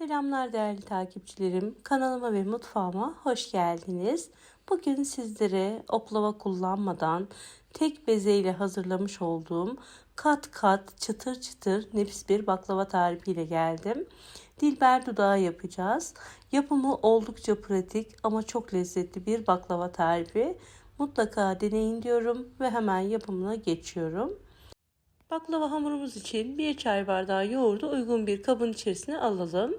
Selamlar değerli takipçilerim. Kanalıma ve mutfağıma hoş geldiniz. Bugün sizlere oklava kullanmadan tek bezeyle hazırlamış olduğum kat kat çıtır çıtır nefis bir baklava tarifiyle geldim. Dilber dudağı yapacağız. Yapımı oldukça pratik ama çok lezzetli bir baklava tarifi. Mutlaka deneyin diyorum ve hemen yapımına geçiyorum. Baklava hamurumuz için 1 çay bardağı yoğurdu uygun bir kabın içerisine alalım.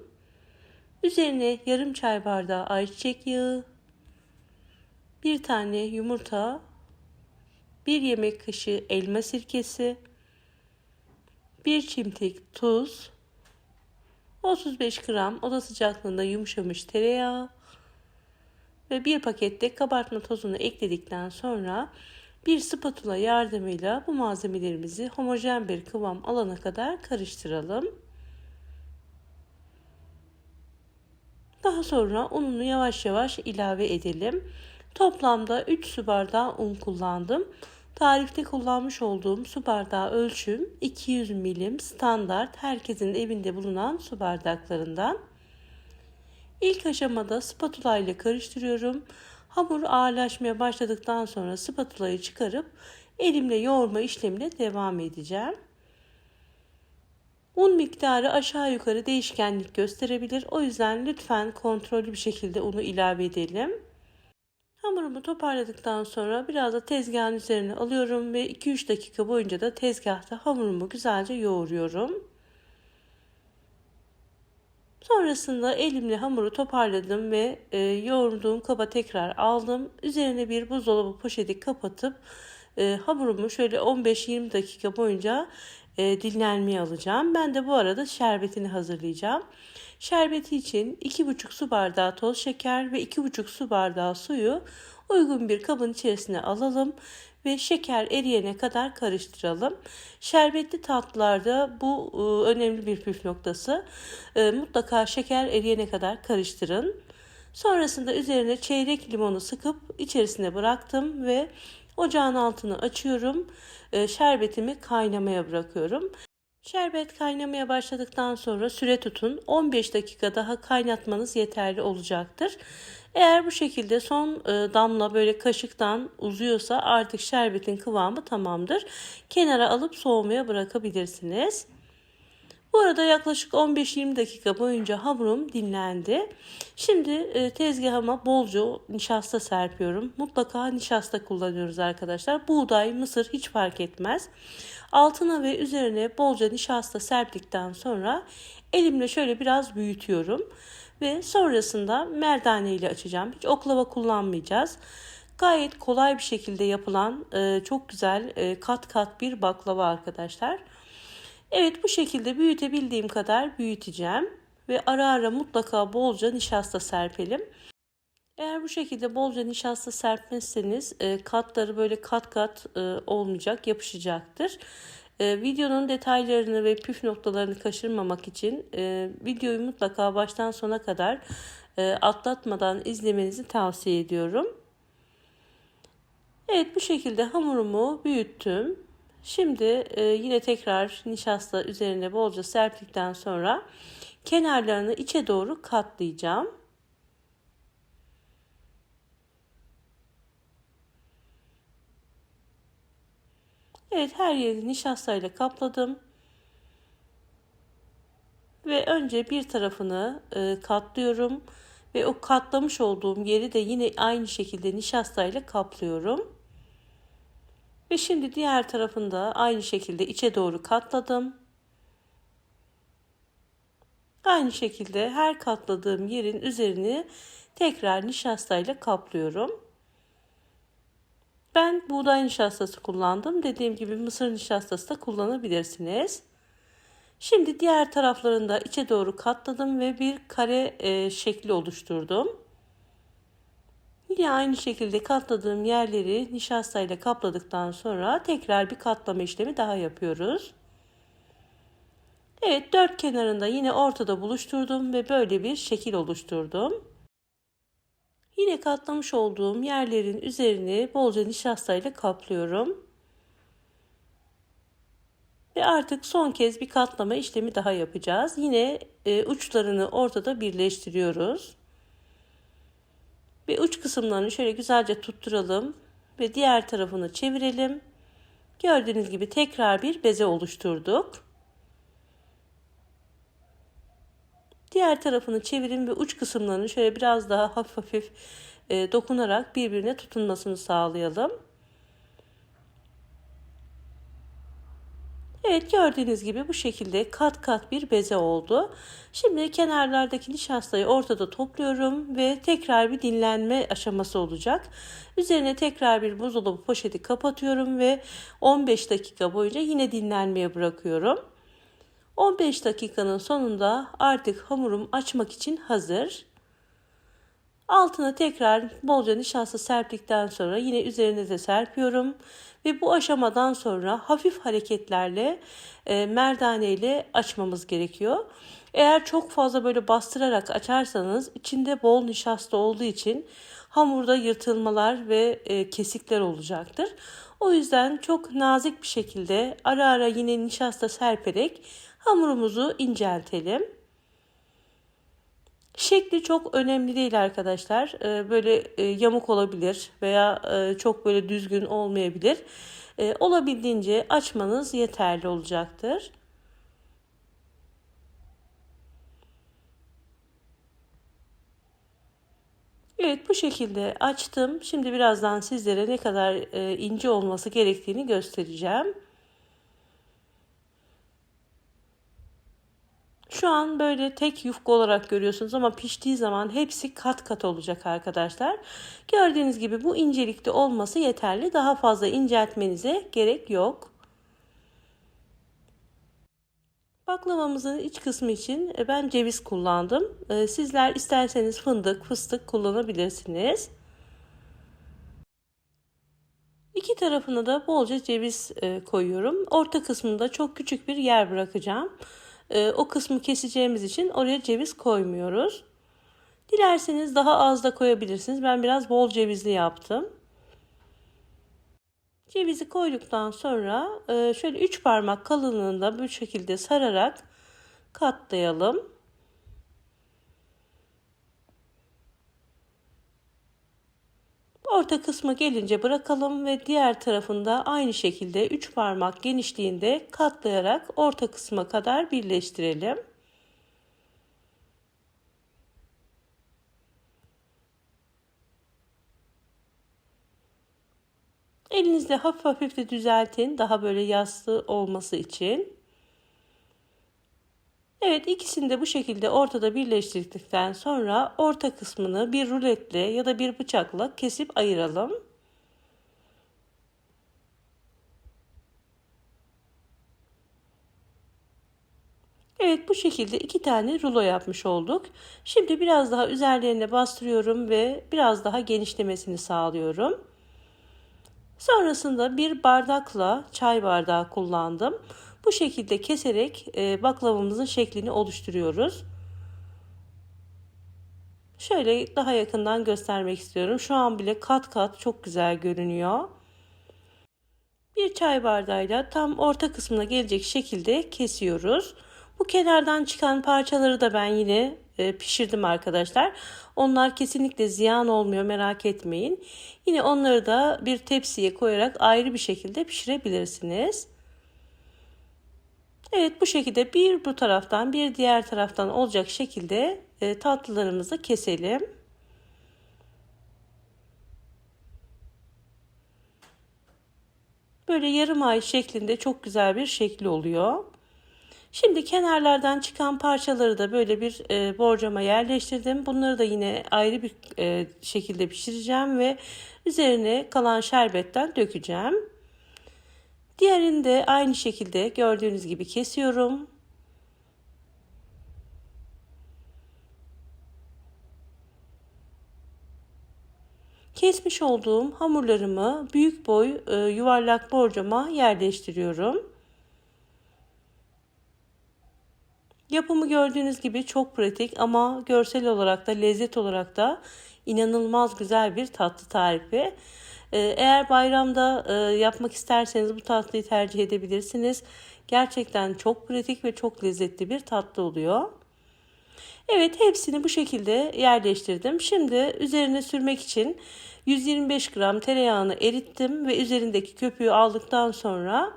Üzerine yarım çay bardağı ayçiçek yağı, bir tane yumurta, 1 yemek kaşığı elma sirkesi, 1 çimdik tuz, 35 gram oda sıcaklığında yumuşamış tereyağı ve 1 paket de kabartma tozunu ekledikten sonra bir spatula yardımıyla bu malzemelerimizi homojen bir kıvam alana kadar karıştıralım. Daha sonra ununu yavaş yavaş ilave edelim. Toplamda 3 su bardağı un kullandım. Tarifte kullanmış olduğum su bardağı ölçüm 200 milim standart herkesin evinde bulunan su bardaklarından. İlk aşamada spatula ile karıştırıyorum. Hamur ağırlaşmaya başladıktan sonra spatulayı çıkarıp elimle yoğurma işlemine devam edeceğim. Un miktarı aşağı yukarı değişkenlik gösterebilir. O yüzden lütfen kontrollü bir şekilde unu ilave edelim. Hamurumu toparladıktan sonra biraz da tezgahın üzerine alıyorum ve 2-3 dakika boyunca da tezgahta hamurumu güzelce yoğuruyorum. Sonrasında elimle hamuru toparladım ve yoğurduğum kaba tekrar aldım. Üzerine bir buzdolabı poşeti kapatıp hamurumu şöyle 15-20 dakika boyunca dinlenmeye alacağım. Ben de bu arada şerbetini hazırlayacağım. Şerbeti için 2,5 su bardağı toz şeker ve 2,5 su bardağı suyu uygun bir kabın içerisine alalım ve şeker eriyene kadar karıştıralım. Şerbetli tatlılarda bu önemli bir püf noktası. Mutlaka şeker eriyene kadar karıştırın. Sonrasında üzerine çeyrek limonu sıkıp içerisine bıraktım ve ocağın altını açıyorum. Şerbetimi kaynamaya bırakıyorum. Şerbet kaynamaya başladıktan sonra süre tutun. 15 dakika daha kaynatmanız yeterli olacaktır. Eğer bu şekilde son damla böyle kaşıktan uzuyorsa artık şerbetin kıvamı tamamdır. Kenara alıp soğumaya bırakabilirsiniz. Bu arada yaklaşık 15-20 dakika boyunca hamurum dinlendi. Şimdi tezgahıma bolca nişasta serpiyorum. Mutlaka nişasta kullanıyoruz arkadaşlar. Buğday, mısır hiç fark etmez. Altına ve üzerine bolca nişasta serptikten sonra elimle şöyle biraz büyütüyorum. Ve sonrasında merdane ile açacağım. Hiç oklava kullanmayacağız. Gayet kolay bir şekilde yapılan çok güzel kat kat bir baklava arkadaşlar. Evet, bu şekilde büyütebildiğim kadar büyüteceğim ve ara ara mutlaka bolca nişasta serpelim. Eğer bu şekilde bolca nişasta serpmezseniz katları böyle kat kat olmayacak, yapışacaktır. Videonun detaylarını ve püf noktalarını kaçırmamak için videoyu mutlaka baştan sona kadar atlatmadan izlemenizi tavsiye ediyorum. Evet, bu şekilde hamurumu büyüttüm. Şimdi yine tekrar nişasta üzerine bolca serptikten sonra kenarlarını içe doğru katlayacağım. Evet, her yeri nişastayla kapladım. Ve önce bir tarafını katlıyorum. Ve o katlamış olduğum yeri de yine aynı şekilde nişastayla kaplıyorum. Ve şimdi diğer tarafını da aynı şekilde içe doğru katladım. Aynı şekilde her katladığım yerin üzerini tekrar nişastayla kaplıyorum. Ben buğday nişastası kullandım. Dediğim gibi mısır nişastası da kullanabilirsiniz. Şimdi diğer taraflarını da içe doğru katladım ve bir kare şekli oluşturdum. Yine aynı şekilde katladığım yerleri nişastayla kapladıktan sonra tekrar bir katlama işlemi daha yapıyoruz. Evet, dört kenarında yine ortada buluşturdum ve böyle bir şekil oluşturdum. Yine katlamış olduğum yerlerin üzerini bolca nişastayla kaplıyorum. Ve artık son kez bir katlama işlemi daha yapacağız. Yine uçlarını ortada birleştiriyoruz. Ve uç kısımlarını şöyle güzelce tutturalım ve diğer tarafını çevirelim. Gördüğünüz gibi tekrar bir beze oluşturduk. Diğer tarafını çevirin ve uç kısımlarını şöyle biraz daha hafif hafif dokunarak birbirine tutunmasını sağlayalım. Evet, gördüğünüz gibi bu şekilde kat kat bir beze oldu. Şimdi kenarlardaki nişastayı ortada topluyorum ve tekrar bir dinlenme aşaması olacak. Üzerine tekrar bir buzdolabı poşeti kapatıyorum ve 15 dakika boyunca yine dinlenmeye bırakıyorum. 15 dakikanın sonunda artık hamurum açmak için hazır. Altına tekrar bolca nişasta serptikten sonra yine üzerine de serpiyorum. Ve bu aşamadan sonra hafif hareketlerle merdane ile açmamız gerekiyor. Eğer çok fazla böyle bastırarak açarsanız içinde bol nişasta olduğu için hamurda yırtılmalar ve kesikler olacaktır. O yüzden çok nazik bir şekilde ara ara yine nişasta serperek hamurumuzu inceltelim. Şekli çok önemli değil arkadaşlar. Böyle yamuk olabilir veya çok böyle düzgün olmayabilir. Olabildiğince açmanız yeterli olacaktır. Evet, bu şekilde açtım. Şimdi birazdan sizlere ne kadar ince olması gerektiğini göstereceğim. Şu an böyle tek yufka olarak görüyorsunuz ama piştiği zaman hepsi kat kat olacak arkadaşlar. Gördüğünüz gibi bu incelikte olması yeterli. Daha fazla inceltmenize gerek yok. Baklavamızın iç kısmı için ben ceviz kullandım. Sizler isterseniz fındık, fıstık kullanabilirsiniz. İki tarafına da bolca ceviz koyuyorum. Orta kısmında çok küçük bir yer bırakacağım. O kısmı keseceğimiz için oraya ceviz koymuyoruz. Dilerseniz daha az da koyabilirsiniz. Ben biraz bol cevizli yaptım. Cevizi koyduktan sonra şöyle 3 parmak kalınlığında bu şekilde sararak katlayalım. Orta kısmı gelince bırakalım ve diğer tarafında aynı şekilde 3 parmak genişliğinde katlayarak orta kısma kadar birleştirelim. Elinizle hafif hafif de düzeltin, daha böyle yassı olması için. Evet, ikisini de bu şekilde ortada birleştirdikten sonra orta kısmını bir ruletle ya da bir bıçakla kesip ayıralım. Evet, bu şekilde iki tane rulo yapmış olduk. Şimdi biraz daha üzerlerine bastırıyorum ve biraz daha genişlemesini sağlıyorum. Sonrasında bir bardakla çay bardağı kullandım. Bu şekilde keserek baklavamızın şeklini oluşturuyoruz. Şöyle daha yakından göstermek istiyorum. Şu an bile kat kat çok güzel görünüyor. Bir çay bardağıyla tam orta kısmına gelecek şekilde kesiyoruz. Bu kenardan çıkan parçaları da ben yine pişirdim arkadaşlar. Onlar kesinlikle ziyan olmuyor, merak etmeyin. Yine onları da bir tepsiye koyarak ayrı bir şekilde pişirebilirsiniz. Evet, bu şekilde bir bu taraftan bir diğer taraftan olacak şekilde tatlılarımızı keselim. Böyle yarım ay şeklinde çok güzel bir şekli oluyor. Şimdi kenarlardan çıkan parçaları da böyle bir borcama yerleştirdim. Bunları da yine ayrı bir şekilde pişireceğim ve üzerine kalan şerbetten dökeceğim. Diğerini de aynı şekilde gördüğünüz gibi kesiyorum. Kesmiş olduğum hamurlarımı büyük boy yuvarlak borcama yerleştiriyorum. Yapımı gördüğünüz gibi çok pratik ama görsel olarak da lezzet olarak da inanılmaz güzel bir tatlı tarifi. Eğer bayramda yapmak isterseniz bu tatlıyı tercih edebilirsiniz. Gerçekten çok pratik ve çok lezzetli bir tatlı oluyor. Evet, hepsini bu şekilde yerleştirdim. Şimdi üzerine sürmek için 125 gram tereyağını erittim ve üzerindeki köpüğü aldıktan sonra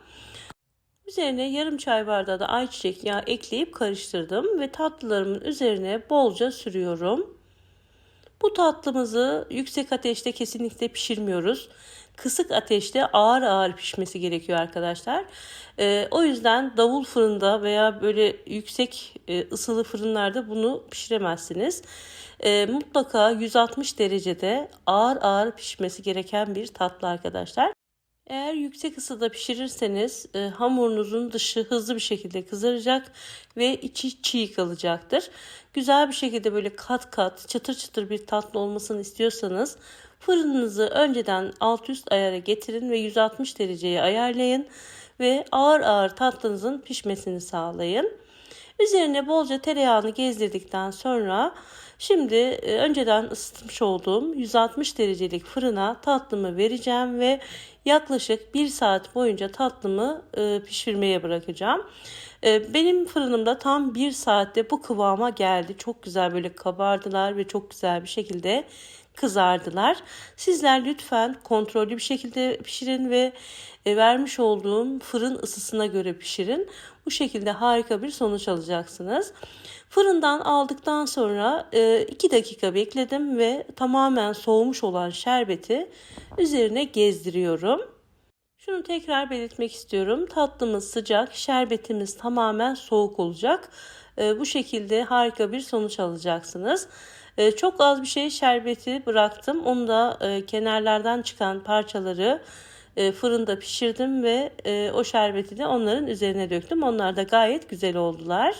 üzerine yarım çay bardağı da ayçiçek yağı ekleyip karıştırdım ve tatlılarımın üzerine bolca sürüyorum. Bu tatlımızı yüksek ateşte kesinlikle pişirmiyoruz. Kısık ateşte ağır ağır pişmesi gerekiyor arkadaşlar. O yüzden davul fırında veya böyle yüksek ısılı fırınlarda bunu pişiremezsiniz. Mutlaka 160 derecede ağır ağır pişmesi gereken bir tatlı arkadaşlar. Eğer yüksek ısıda pişirirseniz hamurunuzun dışı hızlı bir şekilde kızaracak ve içi çiğ kalacaktır. Güzel bir şekilde böyle kat kat çıtır çıtır bir tatlı olmasını istiyorsanız fırınınızı önceden alt üst ayara getirin ve 160 dereceye ayarlayın ve ağır ağır tatlınızın pişmesini sağlayın. Üzerine bolca tereyağını gezdirdikten sonra şimdi önceden ısıtmış olduğum 160 derecelik fırına tatlımı vereceğim ve yaklaşık 1 saat boyunca tatlımı pişirmeye bırakacağım. Benim fırınımda tam 1 saatte bu kıvama geldi. Çok güzel böyle kabardılar ve çok güzel bir şekilde kızardılar. Sizler lütfen kontrollü bir şekilde pişirin ve vermiş olduğum fırın ısısına göre pişirin. Bu şekilde harika bir sonuç alacaksınız. Fırından aldıktan sonra 2 dakika bekledim ve tamamen soğumuş olan şerbeti üzerine gezdiriyorum. Şunu tekrar belirtmek istiyorum. Tatlımız sıcak, şerbetimiz tamamen soğuk olacak. Bu şekilde harika bir sonuç alacaksınız. Çok az bir şey şerbeti bıraktım. Onu da kenarlardan çıkan parçaları fırında pişirdim ve o şerbeti de onların üzerine döktüm. Onlar da gayet güzel oldular.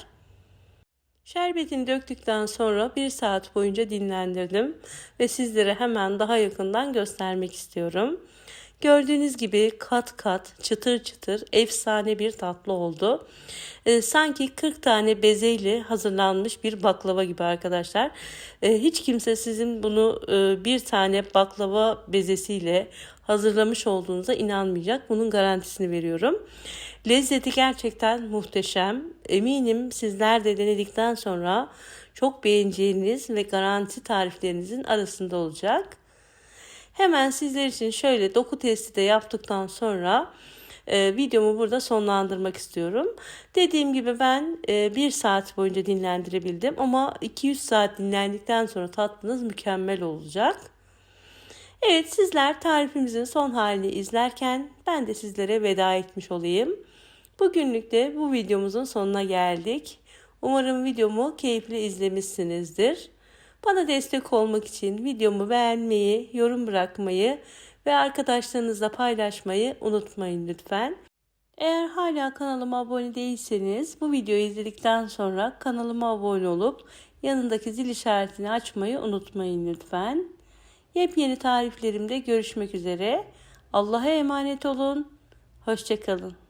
Şerbetini döktükten sonra 1 saat boyunca dinlendirdim ve sizlere hemen daha yakından göstermek istiyorum. Gördüğünüz gibi kat kat çıtır çıtır efsane bir tatlı oldu. Sanki 40 tane bezeyle hazırlanmış bir baklava gibi arkadaşlar. Hiç kimse sizin bunu bir tane baklava bezesiyle hazırlamış olduğunuza inanmayacak. Bunun garantisini veriyorum. Lezzeti gerçekten muhteşem. Eminim sizler de denedikten sonra çok beğeneceğiniz ve garanti tariflerinizin arasında olacak. Hemen sizler için şöyle doku testi de yaptıktan sonra videomu burada sonlandırmak istiyorum. Dediğim gibi ben 1 saat boyunca dinlendirebildim ama 200 saat dinlendikten sonra tatlınız mükemmel olacak. Evet, sizler tarifimizin son halini izlerken ben de sizlere veda etmiş olayım. Bugünlük de bu videomuzun sonuna geldik. Umarım videomu keyifli izlemişsinizdir. Bana destek olmak için videomu beğenmeyi, yorum bırakmayı ve arkadaşlarınızla paylaşmayı unutmayın lütfen. Eğer hala kanalıma abone değilseniz bu videoyu izledikten sonra kanalıma abone olup yanındaki zil işaretini açmayı unutmayın lütfen. Yepyeni tariflerimde görüşmek üzere. Allah'a emanet olun. Hoşça kalın.